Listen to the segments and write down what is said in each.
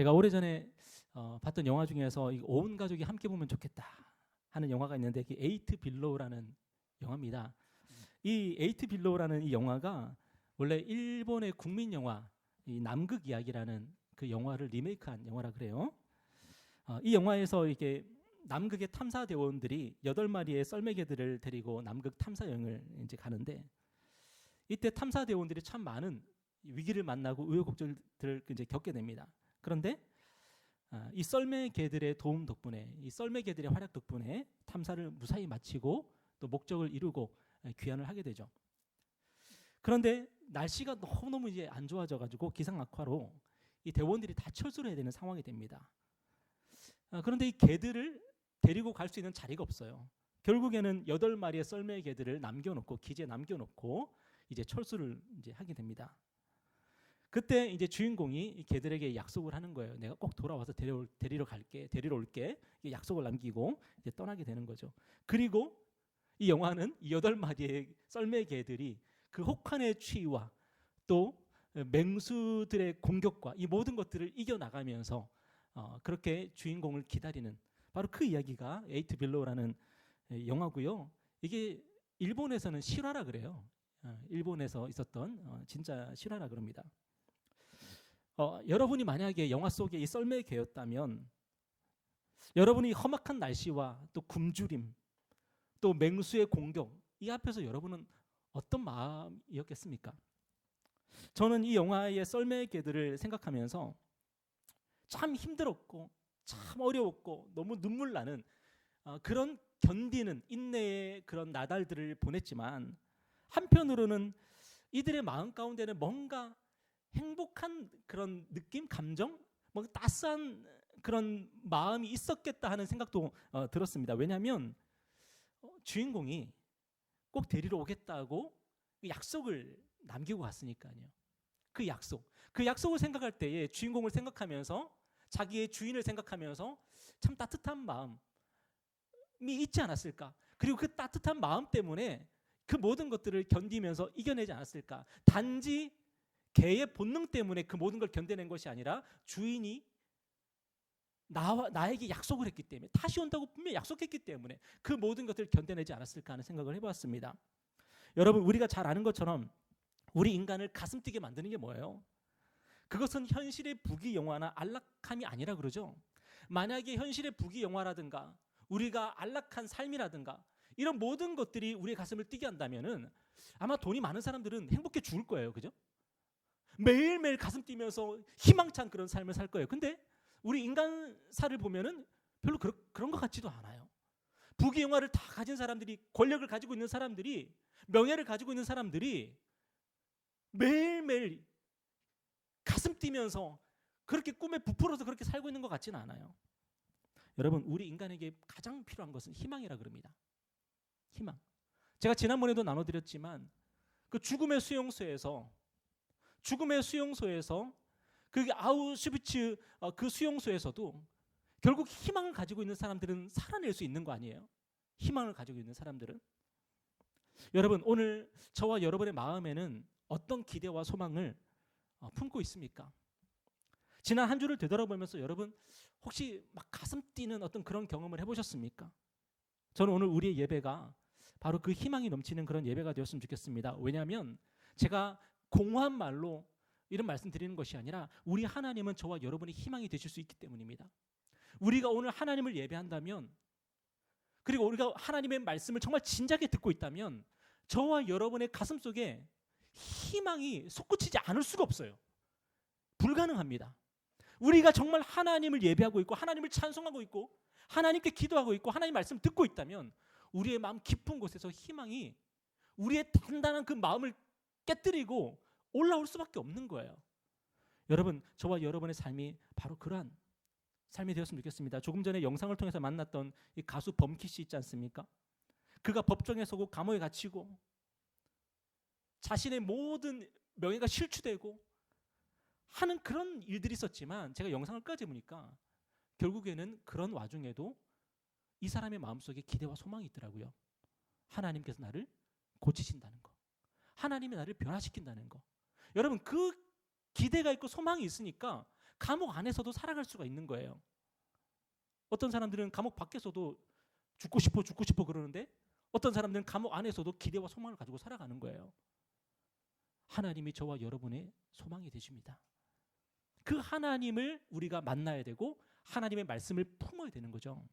제가 오래전에 봤던 영화 중에서 온 가족이 함께 보면 좋겠다 하는 영화가 있는데 그 에이트 빌로우라는 영화입니다. 이 에이트 빌로우라는 이 영화가 원래 일본의 국민 영화 이 남극 이야기라는 그 영화를 리메이크한 영화라 그래요. 이 영화에서 이게 남극의 탐사 대원들이 8마리의 썰매개들을 데리고 남극 탐사 여행을 이제 가는데 이때 탐사 대원들이 참 많은 위기를 만나고 우여곡절들을 이제 겪게 됩니다. 그런데 이 썰매개들의 도움 덕분에, 이 썰매개들의 활약 덕분에 탐사를 무사히 마치고 또 목적을 이루고 귀환을 하게 되죠. 그런데 날씨가 너무너무 이제 안 좋아져가지고 기상 악화로 이 대원들이 다 철수를 해야 되는 상황이 됩니다. 그런데 이 개들을 데리고 갈 수 있는 자리가 없어요. 결국에는 8마리의 썰매개들을 남겨놓고 기지에 남겨놓고 이제 철수를 이제 하게 됩니다. 그때 이제 주인공이 이 개들에게 약속을 하는 거예요. 내가 꼭 돌아와서 데리러 올게. 약속을 남기고 이제 떠나게 되는 거죠. 그리고 이 영화는 8마리의 썰매개들이 그 혹한의 추위와 또 맹수들의 공격과 이 모든 것들을 이겨나가면서 그렇게 주인공을 기다리는 바로 그 이야기가 에이트 빌로우라는 영화고요. 이게 일본에서는 실화라 그래요. 일본에서 있었던 진짜 실화라 그럽니다. 여러분이 만약에 영화 속에 이 썰매개였다면 여러분이 험악한 날씨와 또 굶주림 또 맹수의 공격 이 앞에서 여러분은 어떤 마음이었겠습니까? 저는 이 영화의 썰매개들을 생각하면서 참 힘들었고 참 어려웠고 너무 눈물 나는 그런 견디는 인내의 그런 나달들을 보냈지만 한편으로는 이들의 마음 가운데는 뭔가 행복한 그런 느낌, 감정, 뭐 따스한 그런 마음이 있었겠다 하는 생각도 들었습니다. 왜냐하면 주인공이 꼭 데리러 오겠다고 약속을 남기고 갔으니까요. 그 약속을 생각할 때에 주인공을 생각하면서 자기의 주인을 생각하면서 참 따뜻한 마음이 있지 않았을까? 그리고 그 따뜻한 마음 때문에 그 모든 것들을 견디면서 이겨내지 않았을까? 단지 개의 본능 때문에 그 모든 걸 견뎌낸 것이 아니라 주인이 나에게 약속을 했기 때문에 다시 온다고 분명히 약속했기 때문에 그 모든 것들을 견뎌내지 않았을까 하는 생각을 해보았습니다. 여러분 우리가 잘 아는 것처럼 우리 인간을 가슴 뛰게 만드는 게 뭐예요? 그것은 현실의 부귀영화나 안락함이 아니라 그러죠. 만약에 현실의 부귀영화라든가 우리가 안락한 삶이라든가 이런 모든 것들이 우리의 가슴을 뛰게 한다면은 아마 돈이 많은 사람들은 행복해 죽을 거예요. 그죠? 매일매일 가슴 뛰면서 희망찬 그런 삶을 살 거예요. 근데 우리 인간사를 보면은 별로 그런 것 같지도 않아요. 부귀영화를 다 가진 사람들이, 권력을 가지고 있는 사람들이, 명예를 가지고 있는 사람들이 매일매일 가슴 뛰면서 그렇게 꿈에 부풀어서 그렇게 살고 있는 것 같지는 않아요. 여러분 우리 인간에게 가장 필요한 것은 희망이라 그럽니다. 희망. 제가 지난번에도 나눠드렸지만 그 죽음의 수용소에서 그 아우슈비츠 그 수용소에서도 결국 희망을 가지고 있는 사람들은 살아낼 수 있는 거 아니에요? 희망을 가지고 있는 사람들은. 여러분 오늘 저와 여러분의 마음에는 어떤 기대와 소망을 품고 있습니까? 지난 한 주를 되돌아보면서 여러분 혹시 막 가슴 뛰는 어떤 그런 경험을 해보셨습니까? 저는 오늘 우리의 예배가 바로 그 희망이 넘치는 그런 예배가 되었으면 좋겠습니다. 왜냐하면 제가 공허한 말로 이런 말씀 드리는 것이 아니라 우리 하나님은 저와 여러분의 희망이 되실 수 있기 때문입니다. 우리가 오늘 하나님을 예배한다면 그리고 우리가 하나님의 말씀을 정말 진작에 듣고 있다면 저와 여러분의 가슴 속에 희망이 솟구치지 않을 수가 없어요. 불가능합니다. 우리가 정말 하나님을 예배하고 있고 하나님을 찬송하고 있고 하나님께 기도하고 있고 하나님 말씀 듣고 있다면 우리의 마음 깊은 곳에서 희망이 우리의 단단한 그 마음을 깨뜨리고 올라올 수밖에 없는 거예요. 여러분 저와 여러분의 삶이 바로 그러한 삶이 되었으면 좋겠습니다. 조금 전에 영상을 통해서 만났던 이 가수 범키 씨 있지 않습니까? 그가 법정에 서고 감옥에 갇히고 자신의 모든 명예가 실추되고 하는 그런 일들이 있었지만 제가 영상을 끝까지 보니까 결국에는 그런 와중에도 이 사람의 마음속에 기대와 소망이 있더라고요. 하나님께서 나를 고치신다는 거, 하나님이 나를 변화시킨다는 거. 여러분 그 기대가 있고 소망이 있으니까 감옥 안에서도 살아갈 수가 있는 거예요. 어떤 사람들은 감옥 밖에서도 죽고 싶어 그러는데 어떤 사람들은 감옥 안에서도 기대와 소망을 가지고 살아가는 거예요. 하나님이 저와 여러분의 소망이 되십니다. 그 하나님을 우리가 만나야 되고 하나님의 말씀을 품어야 되는 거죠.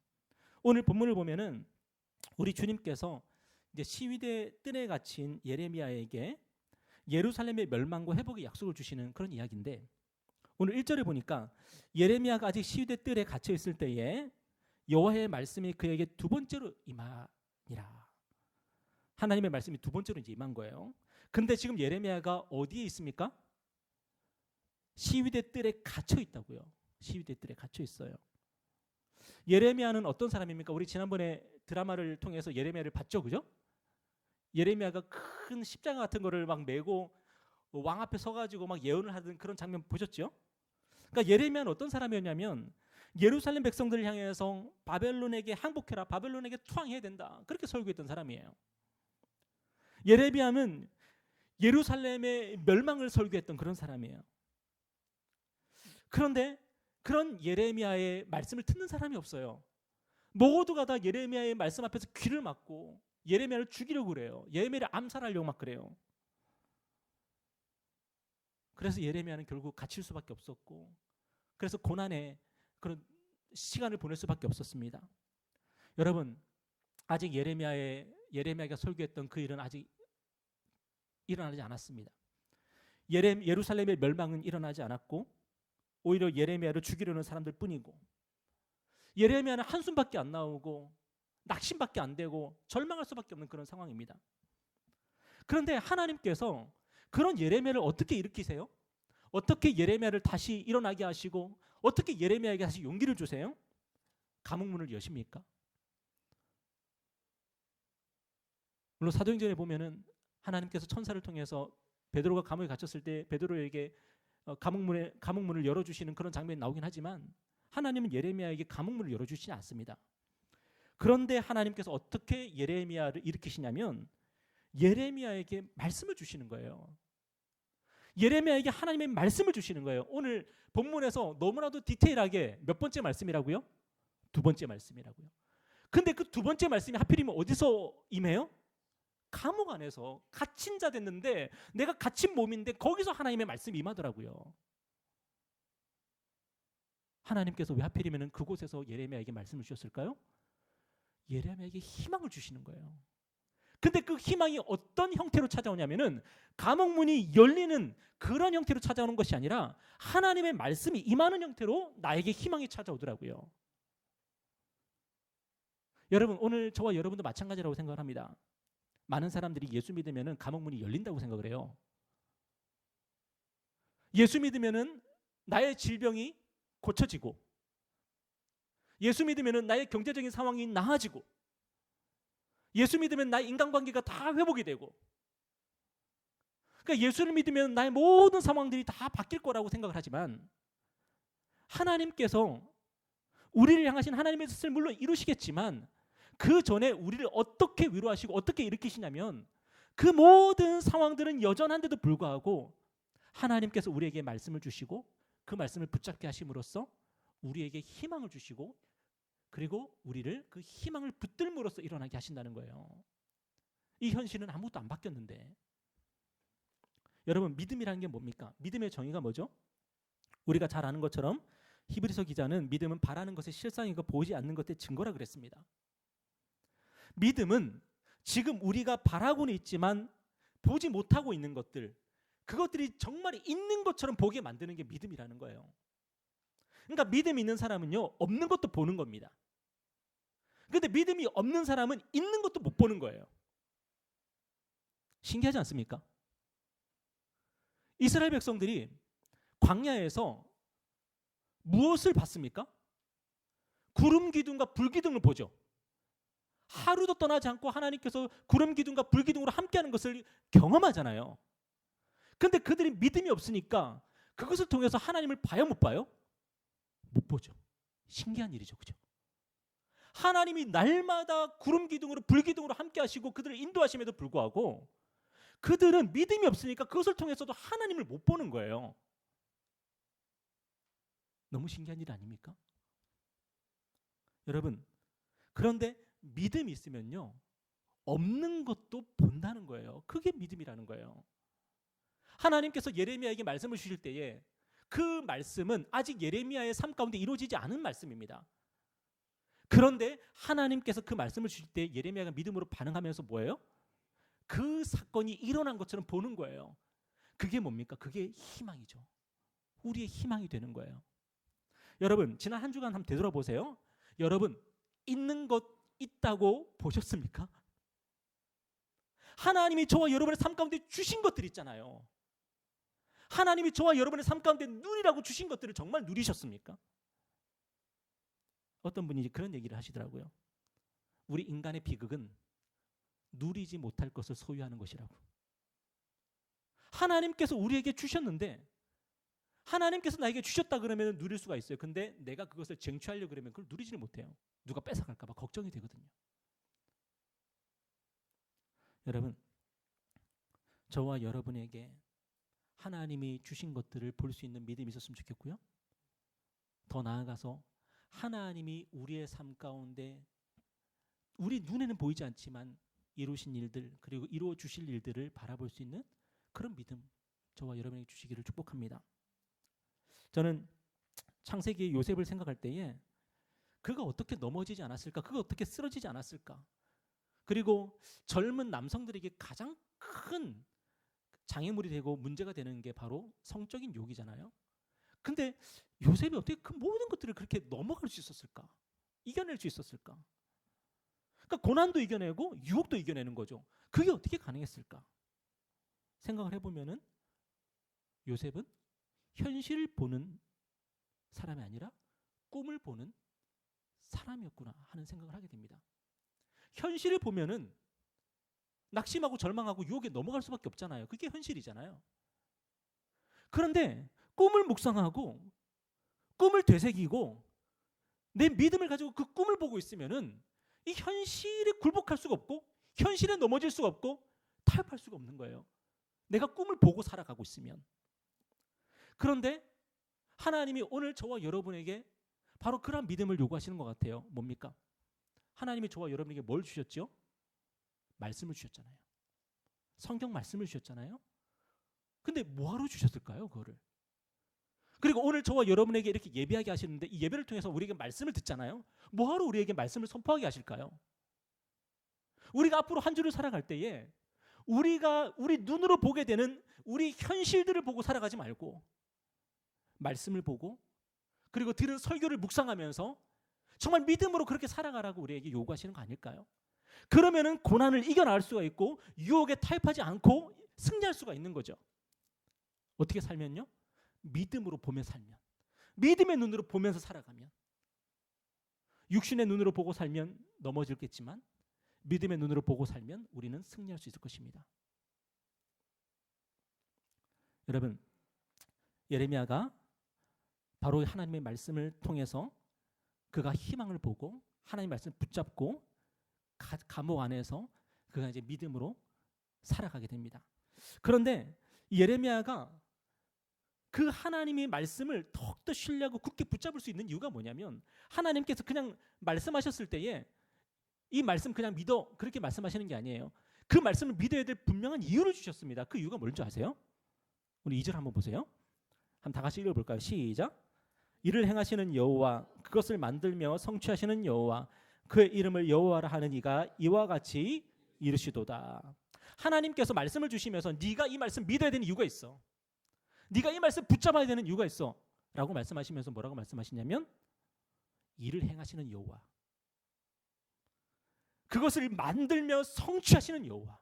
오늘 본문을 보면은 우리 주님께서 이제 시위대 뜰에 갇힌 예레미야에게 예루살렘의 멸망과 회복의 약속을 주시는 그런 이야기인데, 오늘 1절에 보니까 예레미야가 아직 시위대 뜰에 갇혀 있을 때에 여호와의 말씀이 그에게 두 번째로 임하니라. 하나님의 말씀이 두 번째로 이제 임한 거예요. 근데 지금 예레미야가 어디에 있습니까? 시위대 뜰에 갇혀 있다고요. 시위대 뜰에 갇혀 있어요. 예레미야는 어떤 사람입니까? 우리 지난번에 드라마를 통해서 예레미야를 봤죠, 그죠? 예레미야가 큰 십자가 같은 거를 막 메고 왕 앞에 서가지고 막 예언을 하던 그런 장면 보셨죠? 그러니까 예레미야는 어떤 사람이었냐면 예루살렘 백성들을 향해서 바벨론에게 항복해라, 바벨론에게 투항해야 된다, 그렇게 설교했던 사람이에요. 예레미야는 예루살렘의 멸망을 설교했던 그런 사람이에요. 그런데 그런 예레미야의 말씀을 듣는 사람이 없어요. 모두가 다 예레미야의 말씀 앞에서 귀를 막고 예레미야를 죽이려고 그래요. 예레미야를 암살하려고 막 그래요. 그래서 예레미야는 결국 갇힐 수밖에 없었고, 그래서 고난의 그런 시간을 보낼 수밖에 없었습니다. 여러분, 아직 예레미야가 설교했던 그 일은 아직 일어나지 않았습니다. 예루살렘의 멸망은 일어나지 않았고 오히려 예레미야를 죽이려는 사람들 뿐이고, 예레미야는 한숨밖에 안 나오고 낙심밖에 안 되고 절망할 수밖에 없는 그런 상황입니다. 그런데 하나님께서 그런 예레미야를 어떻게 일으키세요? 어떻게 예레미야를 다시 일어나게 하시고 어떻게 예레미야에게 다시 용기를 주세요? 감옥문을 여십니까? 물론 사도행전에 보면은 하나님께서 천사를 통해서 베드로가 감옥에 갇혔을 때 베드로에게 감옥문을 열어주시는 그런 장면이 나오긴 하지만 하나님은 예레미야에게 감옥문을 열어주시지 않습니다. 그런데 하나님께서 어떻게 예레미야를 일으키시냐면 예레미야에게 말씀을 주시는 거예요. 예레미야에게 하나님의 말씀을 주시는 거예요. 오늘 본문에서 너무나도 디테일하게 몇 번째 말씀이라고요? 두 번째 말씀이라고요. 근데 그 두 번째 말씀이 하필이면 어디서 임해요? 감옥 안에서 갇힌 자 됐는데, 내가 갇힌 몸인데 거기서 하나님의 말씀이 임하더라고요. 하나님께서 왜 하필이면 그곳에서 예레미야에게 말씀을 주셨을까요? 예레미야에게 희망을 주시는 거예요. 근데 그 희망이 어떤 형태로 찾아오냐면은 감옥문이 열리는 그런 형태로 찾아오는 것이 아니라 하나님의 말씀이 임하는 형태로 나에게 희망이 찾아오더라고요. 여러분, 오늘 저와 여러분도 마찬가지라고 생각을 합니다. 많은 사람들이 예수 믿으면은 감옥문이 열린다고 생각을 해요. 예수 믿으면은 나의 질병이 고쳐지고, 예수 믿으면은 나의 경제적인 상황이 나아지고, 예수 믿으면 나의 인간관계가 다 회복이 되고, 그러니까 예수를 믿으면 나의 모든 상황들이 다 바뀔 거라고 생각을 하지만 하나님께서 우리를 향하신 하나님의 뜻을 물론 이루시겠지만 그 전에 우리를 어떻게 위로하시고 어떻게 일으키시냐면 그 모든 상황들은 여전한데도 불구하고 하나님께서 우리에게 말씀을 주시고 그 말씀을 붙잡게 하심으로써 우리에게 희망을 주시고 그리고 우리를 그 희망을 붙들므로써 일어나게 하신다는 거예요. 이 현실은 아무것도 안 바뀌었는데. 여러분, 믿음이라는 게 뭡니까? 믿음의 정의가 뭐죠? 우리가 잘 아는 것처럼 히브리서 기자는 믿음은 바라는 것의 실상이고 보이지 않는 것의 증거라 그랬습니다. 믿음은 지금 우리가 바라고는 있지만 보지 못하고 있는 것들, 그것들이 정말 있는 것처럼 보게 만드는 게 믿음이라는 거예요. 그러니까 믿음이 있는 사람은요, 없는 것도 보는 겁니다. 그런데 믿음이 없는 사람은 있는 것도 못 보는 거예요. 신기하지 않습니까? 이스라엘 백성들이 광야에서 무엇을 봤습니까? 구름 기둥과 불 기둥을 보죠. 하루도 떠나지 않고 하나님께서 구름 기둥과 불 기둥으로 함께하는 것을 경험하잖아요. 그런데 그들이 믿음이 없으니까 그것을 통해서 하나님을 봐요, 못 봐요? 못 보죠. 신기한 일이죠, 그죠? 하나님이 날마다 구름 기둥으로 불 기둥으로 함께하시고 그들을 인도하심에도 불구하고 그들은 믿음이 없으니까 그것을 통해서도 하나님을 못 보는 거예요. 너무 신기한 일 아닙니까? 여러분, 그런데 믿음이 있으면요, 없는 것도 본다는 거예요. 그게 믿음이라는 거예요. 하나님께서 예레미야에게 말씀을 주실 때에 그 말씀은 아직 예레미야의 삶 가운데 이루어지지 않은 말씀입니다. 그런데 하나님께서 그 말씀을 주실 때 예레미야가 믿음으로 반응하면서 뭐예요? 그 사건이 일어난 것처럼 보는 거예요. 그게 뭡니까? 그게 희망이죠. 우리의 희망이 되는 거예요. 여러분, 지난 한 주간 한번 되돌아보세요. 여러분, 있는 것 있다고 보셨습니까? 하나님이 저와 여러분의 삶 가운데 주신 것들 있잖아요. 하나님이 저와 여러분의 삶 가운데 누리라고 주신 것들을 정말 누리셨습니까? 어떤 분이 그런 얘기를 하시더라고요. 우리 인간의 비극은 누리지 못할 것을 소유하는 것이라고. 하나님께서 우리에게 주셨는데 하나님께서 나에게 주셨다 그러면 누릴 수가 있어요. 근데 내가 그것을 쟁취하려고 그러면 그걸 누리지를 못해요. 누가 뺏어갈까 봐 걱정이 되거든요. 여러분, 저와 여러분에게 하나님이 주신 것들을 볼 수 있는 믿음이 있었으면 좋겠고요. 더 나아가서 하나님이 우리의 삶 가운데 우리 눈에는 보이지 않지만 이루신 일들 그리고 이루어 주실 일들을 바라볼 수 있는 그런 믿음 저와 여러분에게 주시기를 축복합니다. 저는 창세기의 요셉을 생각할 때에 그가 어떻게 넘어지지 않았을까? 그가 어떻게 쓰러지지 않았을까? 그리고 젊은 남성들에게 가장 큰 장애물이 되고 문제가 되는 게 바로 성적인 욕이잖아요. 근데 요셉이 어떻게 그 모든 것들을 그렇게 넘어갈 수 있었을까? 이겨낼 수 있었을까? 그러니까 고난도 이겨내고 유혹도 이겨내는 거죠. 그게 어떻게 가능했을까? 생각을 해보면은 요셉은 현실을 보는 사람이 아니라 꿈을 보는 사람이었구나 하는 생각을 하게 됩니다. 현실을 보면은 낙심하고 절망하고 유혹에 넘어갈 수밖에 없잖아요. 그게 현실이잖아요. 그런데 꿈을 묵상하고 꿈을 되새기고 내 믿음을 가지고 그 꿈을 보고 있으면은 이 현실에 굴복할 수가 없고 현실에 넘어질 수가 없고 타협할 수가 없는 거예요. 내가 꿈을 보고 살아가고 있으면. 그런데 하나님이 오늘 저와 여러분에게 바로 그런 믿음을 요구하시는 것 같아요. 뭡니까? 하나님이 저와 여러분에게 뭘 주셨죠? 말씀을 주셨잖아요. 성경 말씀을 주셨잖아요. 근데 뭐하러 주셨을까요? 그거를. 그리고 오늘 저와 여러분에게 이렇게 예배하게 하시는데 이 예배를 통해서 우리에게 말씀을 듣잖아요. 뭐하러 우리에게 말씀을 선포하게 하실까요? 우리가 앞으로 한 주를 살아갈 때에 우리가 우리 눈으로 보게 되는 우리 현실들을 보고 살아가지 말고 말씀을 보고 그리고 들은 설교를 묵상하면서 정말 믿음으로 그렇게 살아가라고 우리에게 요구하시는 거 아닐까요? 그러면은 고난을 이겨나갈 수가 있고 유혹에 타협하지 않고 승리할 수가 있는 거죠. 어떻게 살면요? 믿음으로 보며 살면, 믿음의 눈으로 보면서 살아가면, 육신의 눈으로 보고 살면 넘어질겠지만 믿음의 눈으로 보고 살면 우리는 승리할 수 있을 것입니다. 여러분, 예레미야가 바로 하나님의 말씀을 통해서 그가 희망을 보고 하나님의 말씀을 붙잡고 감옥 안에서 그가 이제 믿음으로 살아가게 됩니다. 그런데 예레미야가 그 하나님의 말씀을 더욱더 신뢰하고 굳게 붙잡을 수 있는 이유가 뭐냐면 하나님께서 그냥 말씀하셨을 때에 이 말씀 그냥 믿어 그렇게 말씀하시는 게 아니에요. 그 말씀을 믿어야 될 분명한 이유를 주셨습니다. 그 이유가 뭔지 아세요? 우리 2절 한번 보세요. 한번 다 같이 읽어볼까요? 시작. 이를 행하시는 여호와 그것을 만들며 성취하시는 여호와 그의 이름을 여호와라 하는 이가 이와 같이 이르시도다. 하나님께서 말씀을 주시면서 네가 이 말씀 믿어야 되는 이유가 있어. 네가 이 말씀 붙잡아야 되는 이유가 있어 라고 말씀하시면서 뭐라고 말씀하시냐면 이를 행하시는 여호와 그것을 만들며 성취하시는 여호와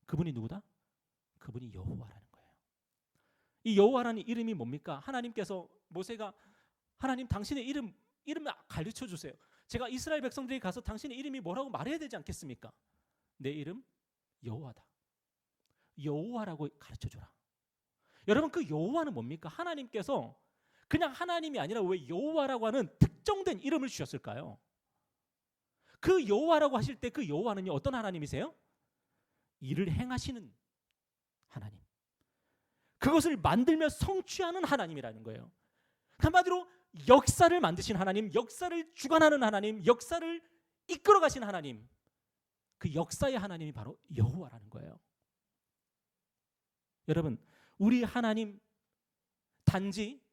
그분이 누구다? 그분이 여호와라는 거예요. 이 여호와라는 이름이 뭡니까? 하나님께서 모세가 하나님 당신의 이름을 가르쳐 주세요. 제가 이스라엘 백성들이 가서 당신의 이름이 뭐라고 말해야 되지 않겠습니까? 내 이름 여호와다. 여호와라고 가르쳐 줘라. 여러분 그 여호와는 뭡니까? 하나님께서 그냥 하나님이 아니라 왜 여호와라고 하는 특정된 이름을 주셨을까요? 그 여호와라고 하실 때 그 여호와는요 어떤 하나님이세요? 일을 행하시는 하나님. 그것을 만들며 성취하는 하나님이라는 거예요. 한마디로 역사를 만드신 하나님, 역사를 주관하는 하나님, 역사를 이끌어 가신 하나님, 그 역사의 하나님이 바로 여호와라는 거예요. 여러분, 우리 하나님 단지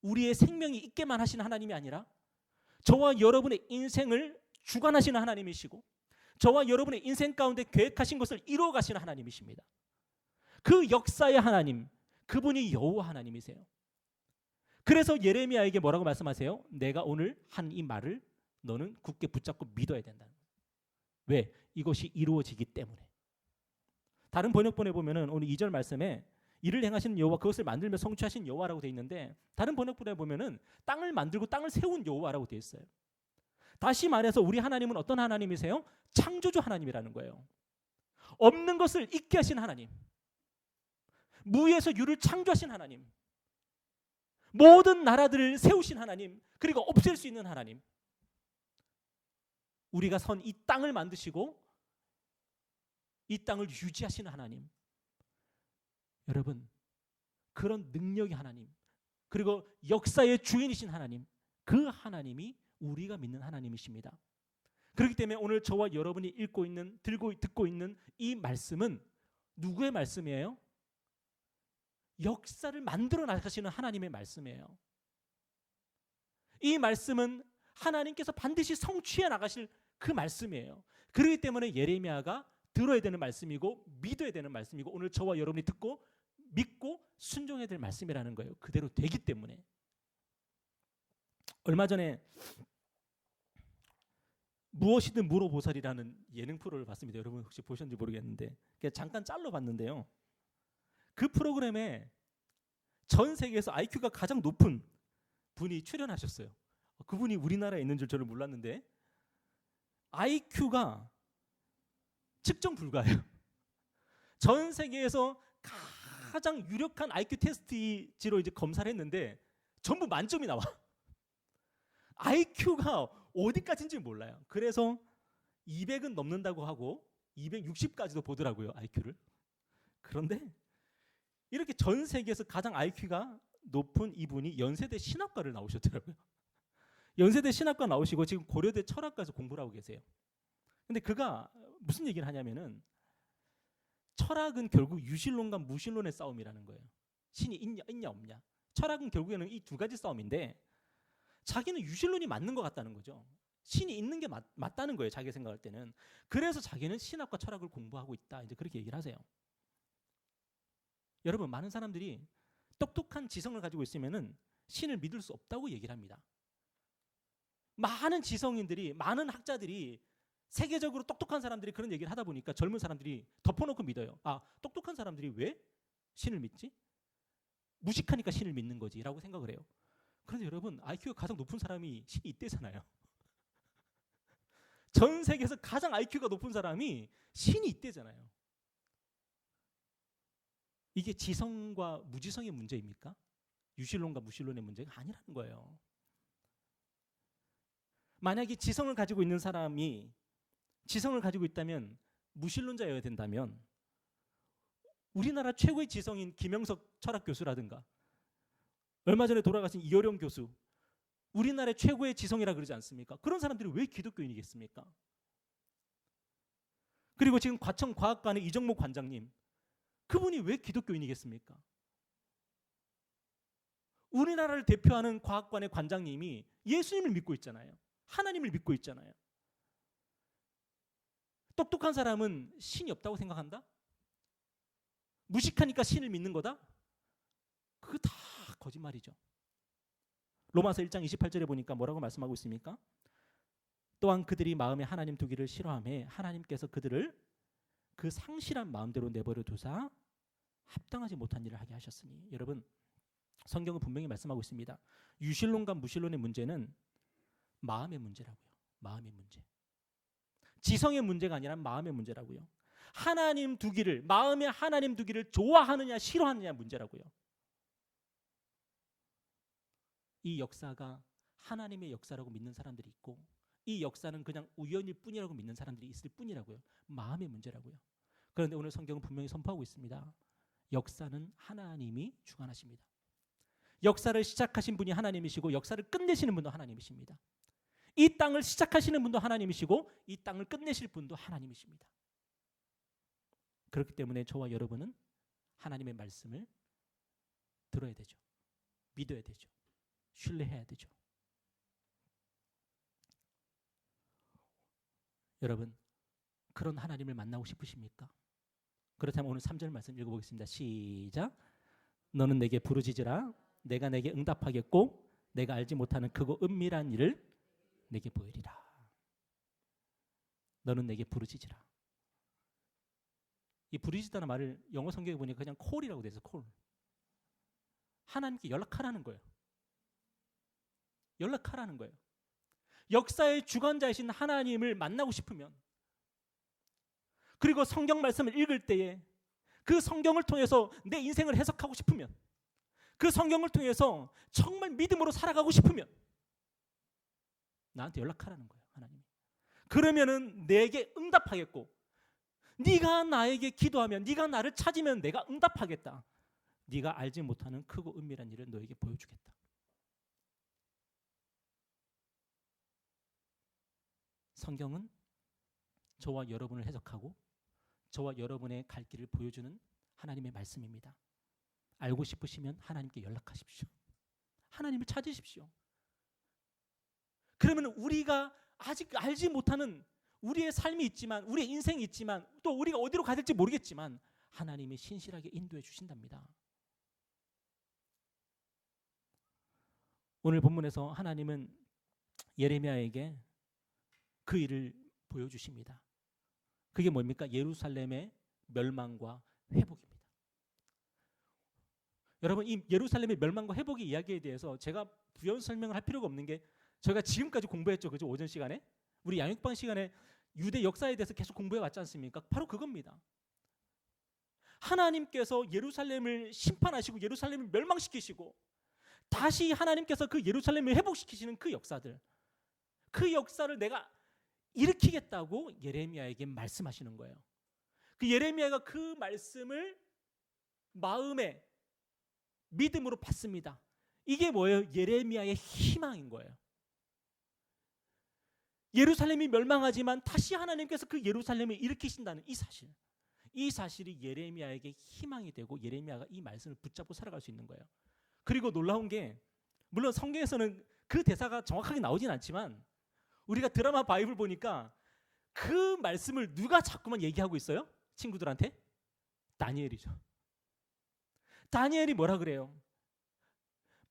우리의 생명이 있게만 하시는 하나님이 아니라 저와 여러분의 인생을 주관하시는 하나님이시고 저와 여러분의 인생 가운데 계획하신 것을 이루어 가시는 하나님이십니다. 그 역사의 하나님, 그분이 여호와 하나님이세요. 그래서 예레미야에게 뭐라고 말씀하세요? 내가 오늘 한 이 말을 너는 굳게 붙잡고 믿어야 된다. 왜? 이것이 이루어지기 때문에. 다른 번역본에 보면은 오늘 2절 말씀에 이를 행하시는 여호와, 그것을 만들며 성취하신 여호와라고 되어 있는데 다른 번역본에 보면은 땅을 만들고 땅을 세운 여호와라고 되어 있어요. 다시 말해서 우리 하나님은 어떤 하나님이세요? 창조주 하나님이라는 거예요. 없는 것을 있게 하신 하나님, 무에서 유를 창조하신 하나님, 모든 나라들을 세우신 하나님, 그리고 없앨 수 있는 하나님, 우리가 선 이 땅을 만드시고 이 땅을 유지하시는 하나님. 여러분, 그런 능력의 하나님, 그리고 역사의 주인이신 하나님, 그 하나님이 우리가 믿는 하나님이십니다. 그렇기 때문에 오늘 저와 여러분이 읽고 있는, 듣고 있는 이 말씀은 누구의 말씀이에요? 역사를 만들어 나가시는 하나님의 말씀이에요. 이 말씀은 하나님께서 반드시 성취해 나가실 그 말씀이에요. 그렇기 때문에 예레미야가 들어야 되는 말씀이고 믿어야 되는 말씀이고 오늘 저와 여러분이 듣고 믿고 순종해야 될 말씀이라는 거예요. 그대로 되기 때문에. 얼마 전에 무엇이든 물어보살이라는 예능 프로를 봤습니다. 여러분 혹시 보셨는지 모르겠는데 잠깐 짤로 봤는데요. 그 프로그램에 전 세계에서 IQ가 가장 높은 분이 출연하셨어요. 그분이 우리나라에 있는 줄 저는 몰랐는데 IQ가 측정 불가해요. 전 세계에서 가장 유력한 IQ 테스트지로 이제 검사를 했는데 전부 만점이 나와. IQ가 어디까지인지 몰라요. 그래서 200은 넘는다고 하고 260까지도 보더라고요, IQ를. 그런데 이렇게 전 세계에서 가장 IQ가 높은 이분이 연세대 신학과를 나오셨더라고요. 연세대 신학과 나오시고 지금 고려대 철학과에서 공부를 하고 계세요. 근데 그가 무슨 얘기를 하냐면은 철학은 결국 유실론과 무실론의 싸움이라는 거예요. 신이 있냐 없냐. 철학은 결국에는 이 두 가지 싸움인데 자기는 유실론이 맞는 것 같다는 거죠. 신이 있는 게 맞다는 거예요. 자기가 생각할 때는. 그래서 자기는 신학과 철학을 공부하고 있다. 이제 그렇게 얘기를 하세요. 여러분, 많은 사람들이 똑똑한 지성을 가지고 있으면은 신을 믿을 수 없다고 얘기를 합니다. 많은 지성인들이, 많은 학자들이, 세계적으로 똑똑한 사람들이 그런 얘기를 하다 보니까 젊은 사람들이 덮어놓고 믿어요. 아, 똑똑한 사람들이 왜 신을 믿지? 무식하니까 신을 믿는 거지 라고 생각을 해요. 그런데 여러분, IQ가 가장 높은 사람이 신이 있대잖아요. 전 세계에서 가장 IQ가 높은 사람이 신이 있대잖아요. 이게 지성과 무지성의 문제입니까? 유실론과 무실론의 문제가 아니라는 거예요. 만약에 지성을 가지고 있는 사람이 지성을 가지고 있다면 무실론자여야 된다면 우리나라 최고의 지성인 김영석 철학 교수라든가 얼마 전에 돌아가신 이어령 교수, 우리나라의 최고의 지성이라 그러지 않습니까? 그런 사람들이 왜 기독교인이겠습니까? 그리고 지금 과천과학관의 이정목 관장님, 그분이 왜 기독교인이겠습니까? 우리나라를 대표하는 과학관의 관장님이 예수님을 믿고 있잖아요. 하나님을 믿고 있잖아요. 똑똑한 사람은 신이 없다고 생각한다? 무식하니까 신을 믿는 거다? 그거 다 거짓말이죠. 로마서 1장 28절에 보니까 뭐라고 말씀하고 있습니까? 또한 그들이 마음에 하나님 두기를 싫어하며 하나님께서 그들을 그 상실한 마음대로 내버려 두사 합당하지 못한 일을 하게 하셨으니. 여러분, 성경은 분명히 말씀하고 있습니다. 유실론과 무실론의 문제는 마음의 문제라고요. 마음의 문제. 지성의 문제가 아니라 마음의 문제라고요. 하나님 두기를, 마음에 하나님 두기를 좋아하느냐 싫어하느냐 문제라고요. 이 역사가 하나님의 역사라고 믿는 사람들이 있고 이 역사는 그냥 우연일 뿐이라고 믿는 사람들이 있을 뿐이라고요. 마음의 문제라고요. 그런데 오늘 성경은 분명히 선포하고 있습니다. 역사는 하나님이 주관하십니다. 역사를 시작하신 분이 하나님이시고 역사를 끝내시는 분도 하나님이십니다. 이 땅을 시작하시는 분도 하나님이시고 이 땅을 끝내실 분도 하나님이십니다. 그렇기 때문에 저와 여러분은 하나님의 말씀을 들어야 되죠. 믿어야 되죠. 신뢰해야 되죠. 여러분, 그런 하나님을 만나고 싶으십니까? 그렇다면 오늘 3절 말씀 읽어보겠습니다. 시작. 너는 내게 부르짖으라. 내가 내게 응답하겠고 내가 알지 못하는 크고 은밀한 일을 내게 보이리라. 너는 내게 부르짖으라. 이 부르짖다는 말을 영어 성경에 보니까 그냥 콜이라고 돼 있어요. 콜. 하나님께 연락하라는 거예요. 연락하라는 거예요. 역사의 주관자이신 하나님을 만나고 싶으면, 그리고 성경 말씀을 읽을 때에 그 성경을 통해서 내 인생을 해석하고 싶으면, 그 성경을 통해서 정말 믿음으로 살아가고 싶으면 나한테 연락하라는 거예요. 하나님이. 그러면은 내게 응답하겠고, 네가 나에게 기도하면, 네가 나를 찾으면 내가 응답하겠다. 네가 알지 못하는 크고 은밀한 일을 너에게 보여주겠다. 성경은 저와 여러분을 해석하고 저와 여러분의 갈 길을 보여주는 하나님의 말씀입니다. 알고 싶으시면 하나님께 연락하십시오. 하나님을 찾으십시오. 그러면 우리가 아직 알지 못하는 우리의 삶이 있지만, 우리의 인생이 있지만, 또 우리가 어디로 가야 될지 모르겠지만 하나님이 신실하게 인도해 주신답니다. 오늘 본문에서 하나님은 예레미야에게 그 일을 보여주십니다. 그게 뭡니까? 예루살렘의 멸망과 회복입니다. 여러분, 이 예루살렘의 멸망과 회복의 이야기에 대해서 제가 부연 설명을 할 필요가 없는 게, 저희가 지금까지 공부했죠, 그죠? 오전 시간에 우리 양육방 시간에 유대 역사에 대해서 계속 공부해 왔지 않습니까? 바로 그겁니다. 하나님께서 예루살렘을 심판하시고 예루살렘을 멸망시키시고 다시 하나님께서 그 예루살렘을 회복시키시는 그 역사들, 그 역사를 내가 일으키겠다고 예레미야에게 말씀하시는 거예요. 그 예레미야가 그 말씀을 마음에 믿음으로 받습니다. 이게 뭐예요? 예레미야의 희망인 거예요. 예루살렘이 멸망하지만 다시 하나님께서 그 예루살렘을 일으키신다는 이 사실, 이 사실이 예레미야에게 희망이 되고 예레미야가 이 말씀을 붙잡고 살아갈 수 있는 거예요. 그리고 놀라운 게, 물론 성경에서는 그 대사가 정확하게 나오진 않지만 우리가 드라마 바이블 보니까 그 말씀을 누가 자꾸만 얘기하고 있어요? 친구들한테? 다니엘이죠. 다니엘이 뭐라 그래요?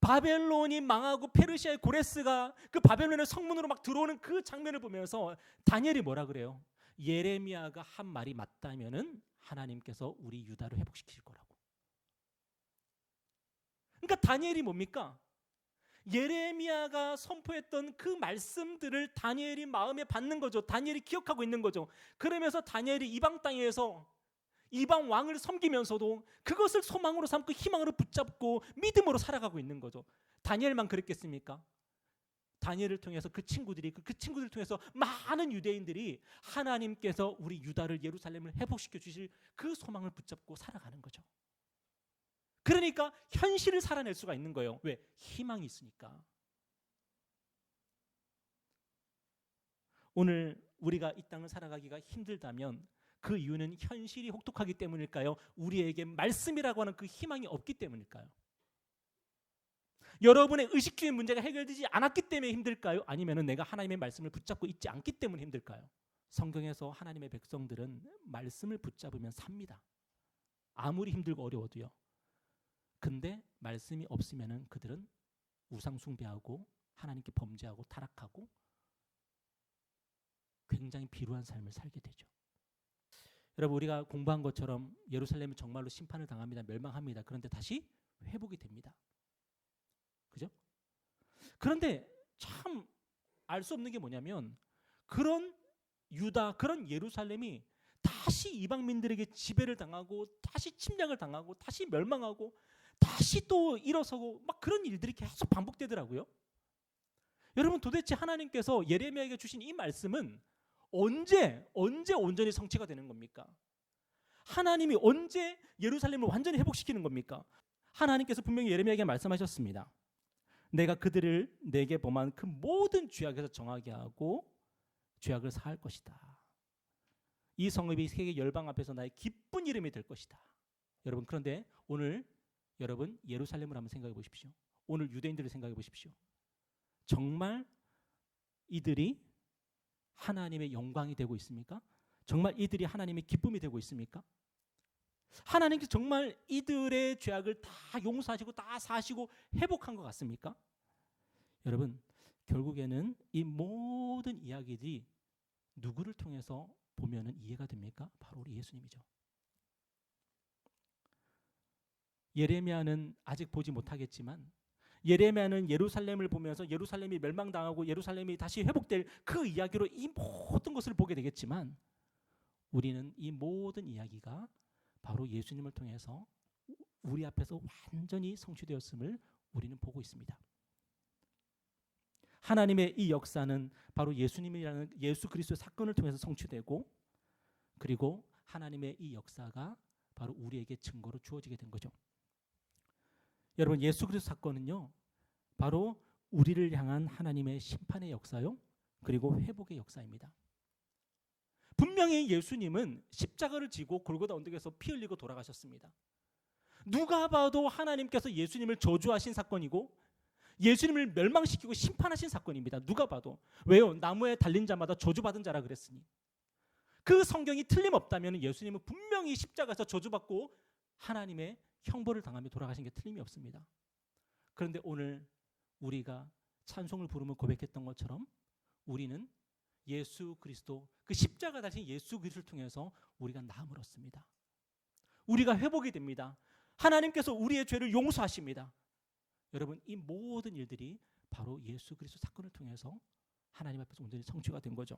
바벨론이 망하고 페르시아의 고레스가 그 바벨론의 성문으로 막 들어오는 그 장면을 보면서 다니엘이 뭐라 그래요? 예레미야가 한 말이 맞다면은 하나님께서 우리 유다를 회복시킬 거라고. 그러니까 다니엘이 뭡니까? 예레미야가 선포했던 그 말씀들을 다니엘이 마음에 받는 거죠. 다니엘이 기억하고 있는 거죠. 그러면서 다니엘이 이방 땅에서 이방 왕을 섬기면서도 그것을 소망으로 삼고 희망으로 붙잡고 믿음으로 살아가고 있는 거죠. 다니엘만 그랬겠습니까? 다니엘을 통해서 그 친구들을 통해서 많은 유대인들이 하나님께서 우리 유다를, 예루살렘을 회복시켜 주실 그 소망을 붙잡고 살아가는 거죠. 그러니까 현실을 살아낼 수가 있는 거예요. 왜? 희망이 있으니까. 오늘 우리가 이 땅을 살아가기가 힘들다면 그 이유는 현실이 혹독하기 때문일까요? 우리에게 말씀이라고 하는 그 희망이 없기 때문일까요? 여러분의 의식주의 문제가 해결되지 않았기 때문에 힘들까요? 아니면 내가 하나님의 말씀을 붙잡고 있지 않기 때문에 힘들까요? 성경에서 하나님의 백성들은 말씀을 붙잡으면 삽니다. 아무리 힘들고 어려워도요. 근데 말씀이 없으면 그들은 우상 숭배하고 하나님께 범죄하고 타락하고 굉장히 비루한 삶을 살게 되죠. 여러분, 우리가 공부한 것처럼 예루살렘은 정말로 심판을 당합니다. 멸망합니다. 그런데 다시 회복이 됩니다. 그죠? 그런데 참 알 수 없는 게 뭐냐면, 그런 유다, 그런 예루살렘이 다시 이방민들에게 지배를 당하고 다시 침략을 당하고 다시 멸망하고 다시 또 일어서고 막 그런 일들이 계속 반복되더라고요. 여러분, 도대체 하나님께서 예레미야에게 주신 이 말씀은 언제 온전히 성취가 되는 겁니까? 하나님이 언제 예루살렘을 완전히 회복시키는 겁니까? 하나님께서 분명히 예레미야에게 말씀하셨습니다. 내가 그들을 내게 범한 그 모든 죄악에서 정하게 하고 죄악을 사할 것이다. 이 성읍이 세계 열방 앞에서 나의 기쁜 이름이 될 것이다. 여러분, 그런데 오늘 여러분 예루살렘을 한번 생각해 보십시오. 오늘 유대인들을 생각해 보십시오. 정말 이들이 하나님의 영광이 되고 있습니까? 정말 이들이 하나님의 기쁨이 되고 있습니까? 하나님께서 정말 이들의 죄악을 다 용서하시고 다 사시고 회복한 것 같습니까? 여러분, 결국에는 이 모든 이야기들이 누구를 통해서 보면은 이해가 됩니까? 바로 우리 예수님이죠. 예레미야는 아직 보지 못하겠지만 예레미야는 예루살렘을 보면서 예루살렘이 멸망당하고 예루살렘이 다시 회복될 그 이야기로 이 모든 것을 보게 되겠지만 우리는 이 모든 이야기가 바로 예수님을 통해서 우리 앞에서 완전히 성취되었음을 우리는 보고 있습니다. 하나님의 이 역사는 바로 예수님이라는 예수 그리스도의 사건을 통해서 성취되고 그리고 하나님의 이 역사가 바로 우리에게 증거로 주어지게 된 거죠. 여러분, 예수 그리스도 사건은요, 바로 우리를 향한 하나님의 심판의 역사요, 그리고 회복의 역사입니다. 분명히 예수님은 십자가를 지고 골고다 언덕에서 피 흘리고 돌아가셨습니다. 누가 봐도 하나님께서 예수님을 저주하신 사건이고 예수님을 멸망시키고 심판하신 사건입니다. 누가 봐도. 왜요? 나무에 달린 자마다 저주받은 자라 그랬으니. 그 성경이 틀림없다면 예수님은 분명히 십자가에서 저주받고 하나님의 형벌을 당하며 돌아가신 게 틀림이 없습니다. 그런데 오늘 우리가 찬송을 부르며 고백했던 것처럼 우리는 예수 그리스도, 그 십자가 달린 예수 그리스도를 통해서 우리가 나음을 얻습니다. 우리가 회복이 됩니다. 하나님께서 우리의 죄를 용서하십니다. 여러분, 이 모든 일들이 바로 예수 그리스도 사건을 통해서 하나님 앞에서 온전히 성취가 된 거죠.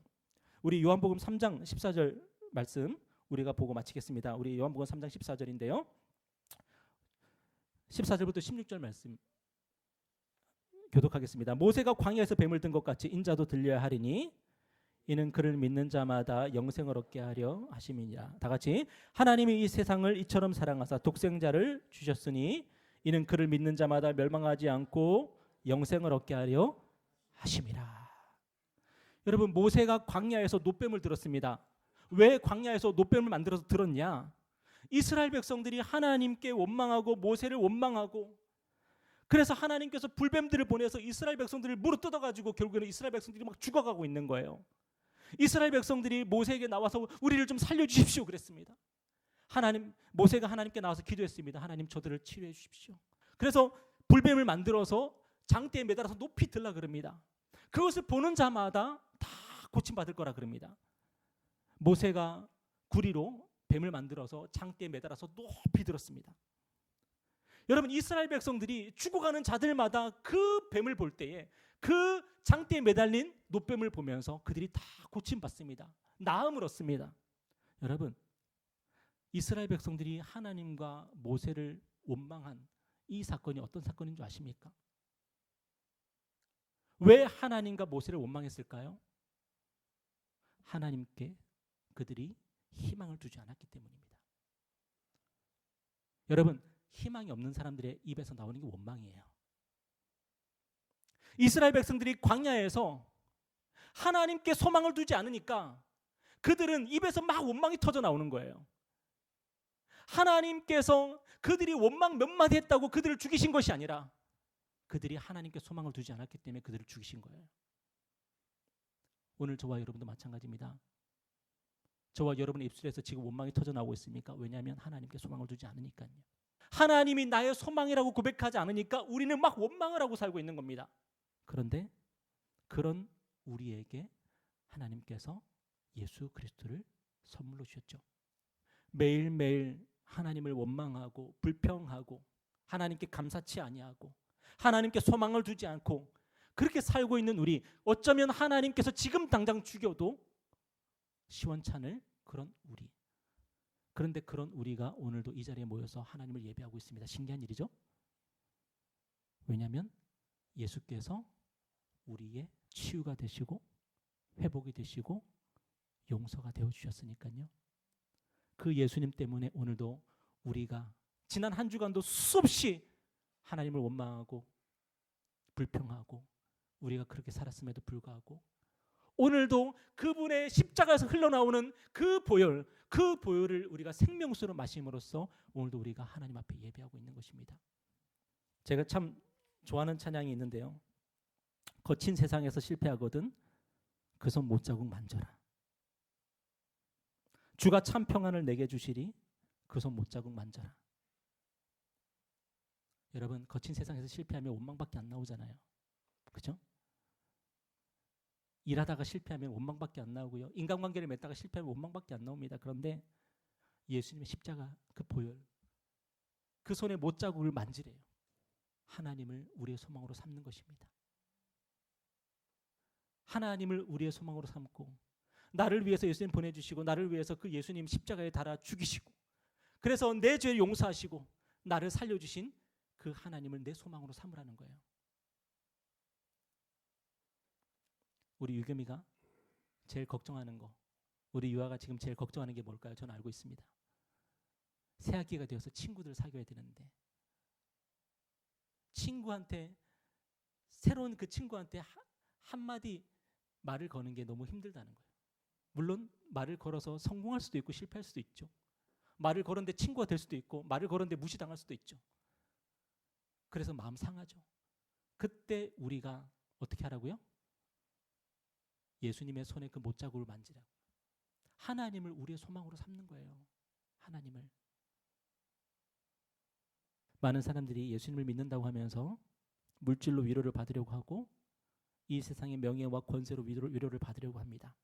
우리 요한복음 3장 14절 말씀 우리가 보고 마치겠습니다. 우리 요한복음 3장 14절인데요. 14절부터 16절 말씀 교독하겠습니다. 모세가 광야에서 뱀을 든 것 같이 인자도 들려야 하리니 이는 그를 믿는 자마다 영생을 얻게 하려 하심이니라. 다 같이 하나님이 이 세상을 이처럼 사랑하사 독생자를 주셨으니 이는 그를 믿는 자마다 멸망하지 않고 영생을 얻게 하려 하심이라. 여러분, 모세가 광야에서 놋뱀을 들었습니다. 왜 광야에서 놋뱀을 만들어서 들었냐? 이스라엘 백성들이 하나님께 원망하고 모세를 원망하고 그래서 하나님께서 불뱀들을 보내서 이스라엘 백성들을 물어뜯어가지고 결국에는 이스라엘 백성들이 막 죽어가고 있는 거예요. 이스라엘 백성들이 모세에게 나와서 우리를 좀 살려주십시오 그랬습니다. 모세가 하나님께 나와서 기도했습니다. 하나님, 저들을 치료해 주십시오. 그래서 불뱀을 만들어서 장대에 매달아서 높이 들라 그럽니다. 그것을 보는 자마다 다 고침받을 거라 그럽니다. 모세가 구리로 뱀을 만들어서 장대에 매달아서 높이 들었습니다. 여러분, 이스라엘 백성들이 죽어가는 자들마다 그 뱀을 볼 때에 그 장대에 매달린 놋뱀을 보면서 그들이 다 고침받습니다. 나음을 얻습니다. 여러분, 이스라엘 백성들이 하나님과 모세를 원망한 이 사건이 어떤 사건인 줄 아십니까? 왜 하나님과 모세를 원망했을까요? 하나님께 그들이 희망을 주지 않았기 때문입니다. 여러분, 희망이 없는 사람들의 입에서 나오는 게 원망이에요. 이스라엘 백성들이 광야에서 하나님께 소망을 두지 않으니까 그들은 입에서 막 원망이 터져 나오는 거예요. 하나님께서 그들이 원망 몇 마디 했다고 그들을 죽이신 것이 아니라 그들이 하나님께 소망을 두지 않았기 때문에 그들을 죽이신 거예요. 오늘 저와 여러분도 마찬가지입니다. 저와 여러분의 입술에서 지금 원망이 터져 나오고 있습니까? 왜냐하면 하나님께 소망을 두지 않으니까요. 하나님이 나의 소망이라고 고백하지 않으니까 우리는 막 원망을 하고 살고 있는 겁니다. 그런데 그런 우리에게 하나님께서 예수 그리스도를 선물로 주셨죠. 매일매일 하나님을 원망하고 불평하고 하나님께 감사치 아니하고 하나님께 소망을 두지 않고 그렇게 살고 있는 우리, 어쩌면 하나님께서 지금 당장 죽여도 시원찮을 그런 우리. 그런데 그런 우리가 오늘도 이 자리에 모여서 하나님을 예배하고 있습니다. 신기한 일이죠. 왜냐하면 예수께서 우리의 치유가 되시고 회복이 되시고 용서가 되어주셨으니까요. 그 예수님 때문에 오늘도 우리가 지난 한 주간도 수없이 하나님을 원망하고 불평하고 우리가 그렇게 살았음에도 불구하고 오늘도 그분의 십자가에서 흘러나오는 그 보혈을 우리가 생명수로 마심으로써 오늘도 우리가 하나님 앞에 예배하고 있는 것입니다. 제가 참 좋아하는 찬양이 있는데요. 거친 세상에서 실패하거든 그 손 못자국 만져라. 주가 참 평안을 내게 주시리 그 손 못자국 만져라. 여러분, 거친 세상에서 실패하면 원망밖에 안 나오잖아요. 그렇죠? 일하다가 실패하면 원망밖에 안 나오고요. 인간관계를 맺다가 실패하면 원망밖에 안 나옵니다. 그런데 예수님의 십자가 그 보혈, 그 손에 못자국을 만지래요. 하나님을 우리의 소망으로 삼는 것입니다. 하나님을 우리의 소망으로 삼고 나를 위해서 예수님 보내주시고 나를 위해서 그 예수님 십자가에 달아 죽이시고 그래서 내 죄를 용서하시고 나를 살려주신 그 하나님을 내 소망으로 삼으라는 거예요. 우리 유겸이가 제일 걱정하는 거, 우리 유아가 지금 제일 걱정하는 게 뭘까요? 저는 알고 있습니다. 새학기가 되어서 친구들 사귀어야 되는데 새로운 그 친구한테 한마디 말을 거는 게 너무 힘들다는 거예요. 물론 말을 걸어서 성공할 수도 있고 실패할 수도 있죠. 말을 걸었는데 친구가 될 수도 있고 말을 걸었는데 무시당할 수도 있죠. 그래서 마음 상하죠. 그때 우리가 어떻게 하라고요? 예수님의 손에 그 못자국을 만지라고. 하나님을 우리의 소망으로 삼는 거예요. 하나님을. 많은 사람들이 예수님을 믿는다고 하면서 물질로 위로를 받으려고 하고 이 세상의 명예와 권세로 위로를 받으려고 합니다.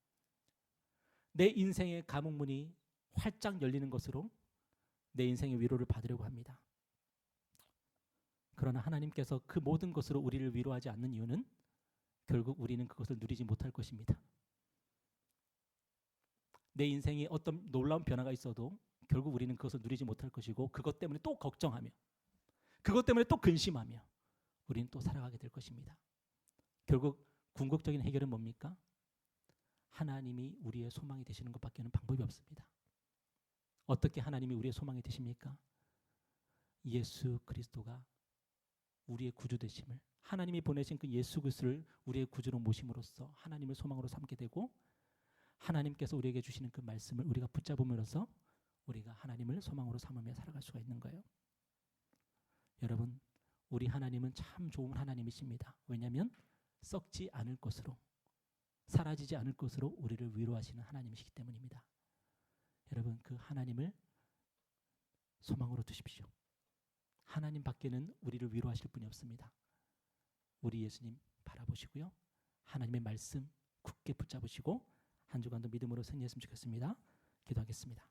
내 인생의 감옥문이 활짝 열리는 것으로 내 인생의 위로를 받으려고 합니다. 그러나 하나님께서 그 모든 것으로 우리를 위로하지 않는 이유는 결국 우리는 그것을 누리지 못할 것입니다. 내 인생에 어떤 놀라운 변화가 있어도 결국 우리는 그것을 누리지 못할 것이고 그것 때문에 또 걱정하며 그것 때문에 또 근심하며 우리는 또 살아가게 될 것입니다. 결국 궁극적인 해결은 뭡니까? 하나님이 우리의 소망이 되시는 것밖에는 방법이 없습니다. 어떻게 하나님이 우리의 소망이 되십니까? 예수 그리스도가 우리의 구주 되심을, 하나님이 보내신 그 예수 그리스도를 우리의 구주로 모심으로써 하나님을 소망으로 삼게 되고 하나님께서 우리에게 주시는 그 말씀을 우리가 붙잡음으로써 우리가 하나님을 소망으로 삼으며 살아갈 수가 있는 거예요. 여러분, 우리 하나님은 참 좋은 하나님이십니다. 왜냐하면 썩지 않을 것으로, 사라지지 않을 것으로 우리를 위로하시는 하나님이시기 때문입니다. 여러분, 그 하나님을 소망으로 두십시오. 하나님 밖에는 우리를 위로하실 분이 없습니다. 우리 예수님 바라보시고요. 하나님의 말씀 굳게 붙잡으시고 한 주간도 믿음으로 승리했으면 좋겠습니다. 기도하겠습니다.